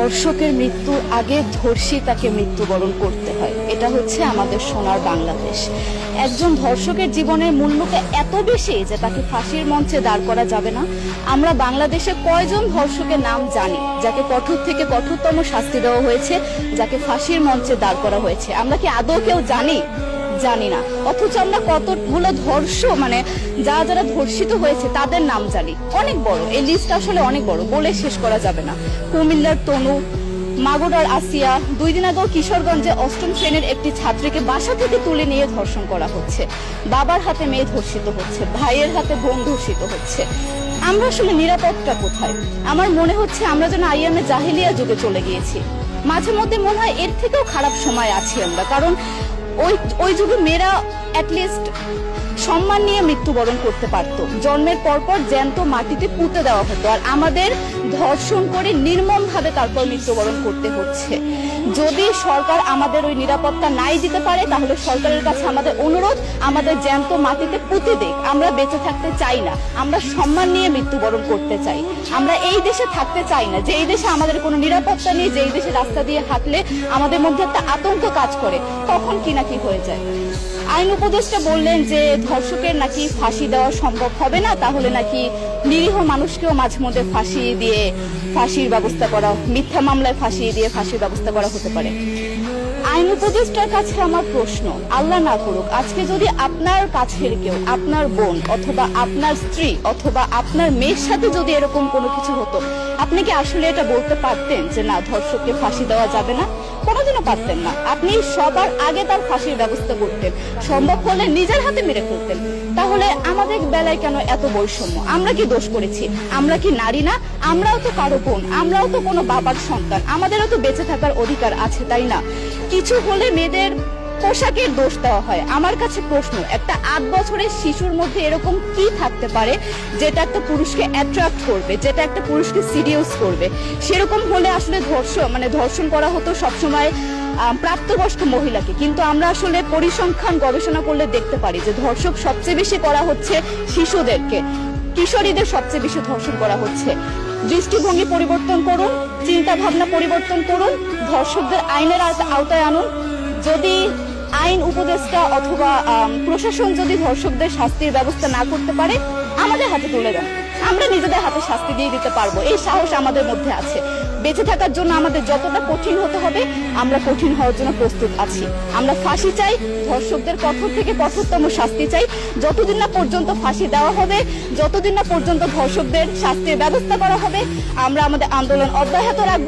ধর্ষকের মৃত্যুর আগে ধর্ষিতাকে মৃত্যুবরণ করতে হয়। এটা হচ্ছে আমাদের সোনার বাংলাদেশ। একজন ধর্ষকের জীবনের মূল্যকে এত বেশি যে তাকে ফাঁসির মঞ্চে দাঁড় করা যাবে না। আমরা বাংলাদেশে কয়জন ধর্ষকের নাম জানি যাকে কঠোর থেকে কঠোরতম শাস্তি দেওয়া হয়েছে, যাকে ফাঁসির মঞ্চে দাঁড় করা হয়েছে? আমরা কি আদৌ কেউ জানি? জানি না। অথচ আমরা কতগুলো যারা ধর্ষিত হয়েছে তাদের নাম জানি, অনেক বড়। এই লিস্ট আসলে অনেক বড়, বলে শেষ করা যাবে না। কুমিল্লার তনু, মাগুরার আসিয়া, 2 দিন আগেও কিশোরগঞ্জে 8ম শ্রেণীর একটি ছাত্রীকে বাসা থেকে তুলে নিয়ে ধর্ষণ করা হচ্ছে। বাবার হাতে মেয়ে ধর্ষিত হচ্ছে, ভাইয়ের হাতে বোন ধর্ষিত হচ্ছে। আমরা আসলে নিরাপত্তা কোথায়? আমার মনে হচ্ছে আমরা যেন আইয়ামে জাহিলিয়া যুগে চলে গিয়েছি। মাঝে মধ্যে মনে হয় এর থেকেও খারাপ সময় আছি আমরা, কারণ ওই যুগে মেয়েরা অ্যাটলিস্ট সম্মান নিয়ে মৃত্যুবরণ করতে পারত। জন্মের পরপর জ্যান্ত মাটিতে পুঁতে দেওয়া হতো, আর আমাদের ধর্ষণ করে নির্মমভাবে তারপর মৃত্যুবরণ করতে হচ্ছে। যদি সরকার আমাদের ওই নিরাপত্তা নাই দিতে পারে, তাহলে সরকারের কাছে আমাদের অনুরোধ, আমাদের জ্যান্ত মাটিতে পুঁতে দেখ। আমরা বেঁচে থাকতে চাই না, আমরা সম্মান নিয়ে মৃত্যুবরণ করতে চাই। আমরা এই দেশে থাকতে চাই না যে এই দেশে আমাদের কোনো নিরাপত্তা নেই, যে এই দেশে রাস্তা দিয়ে হাঁটলে আমাদের মধ্যে একটা আতঙ্ক কাজ করে, কখন কি না কি হয়ে যায়। আইন উপদেষ্টা বললেন যে ধর্ষকের নাকি ফাঁসি দেওয়া সম্ভব হবে না, তাহলে নাকি নিরীহ মানুষকেও মাঝে মধ্যে ফাঁসির ব্যবস্থা করা, মিথ্যা মামলায় ফাঁসিয়ে দিয়ে ফাঁসির ব্যবস্থা করা হতে পারে। আইন উপদেষ্টার কাছে আমার প্রশ্ন, আল্লাহ না করুক আজকে যদি আপনার কাছের কেউ, আপনার বোন অথবা আপনার স্ত্রী অথবা আপনার মেয়ের সাথে যদি এরকম কোনো কিছু হতো, আপনি কি আসলে এটা বলতে পারতেন যে না, ধর্ষককে ফাঁসি দেওয়া যাবে না? কোনোদিনও পারতেন না। আপনি সবার আগে তার ফাঁসির ব্যবস্থা করতেন, সম্ভব হলে নিজের হাতে মেরে ফেলতেন। তাহলে আমাদের বেলায় কেন এত বৈষম্য? আমরা কি দোষ করেছি? আমরা কি নারী না? আমরাও তো কারো বোন, আমরাও তো কোনো বাবার সন্তান, আমাদেরও তো বেঁচে থাকার অধিকার আছে, তাই না? কিছু হলে মেয়েদের পোশাকের দোষ দেওয়া হয়। আমার কাছে প্রশ্ন, একটা 8 বছরের শিশুর মধ্যে এরকম কি থাকতে পারে যেটা একটা পুরুষকে অ্যাট্রাক্ট করবে, যেটা একটা পুরুষকে সিরিয়াস করবে? সেরকম হলে আসলে ধর্ষণ করা হতো সবসময় প্রাপ্তবয়স্ক মহিলাকে। কিন্তু আমরা আসলে পরিসংখ্যান গবেষণা করলে দেখতে পারি যে ধর্ষক সবচেয়ে বেশি করা হচ্ছে শিশুদেরকে, কিশোরীদের সবচেয়ে বেশি ধর্ষণ করা হচ্ছে। দৃষ্টিভঙ্গি পরিবর্তন করুন, চিন্তা ভাবনা পরিবর্তন করুন, ধর্ষকদের আইনের আওতায় আনুন। যদি আইন উপদেষ্টা অথবা প্রশাসন যদি ধর্ষকদের শাস্তির ব্যবস্থা না করতে পারে, আমাদের হাতে তুলে দেন, আমরা নিজেদের হাতে শাস্তি দিয়ে দিতে পারবো। এই সাহস আমাদের মধ্যে আছে। বেঁচে থাকার জন্য আমাদের যতটা কঠিন হতে হবে, আমরা কঠিন হওয়ার জন্য প্রস্তুত আছি। আমরা ফাঁসি চাই, ধর্ষকদের কঠোর থেকে কঠোরতম শাস্তি চাই। যতদিন না পর্যন্ত ফাঁসি দেওয়া হবে, যতদিন না পর্যন্ত ধর্ষকদের শাস্তির ব্যবস্থা করা হবে, আমরা আমাদের আন্দোলন অব্যাহত রাখবো।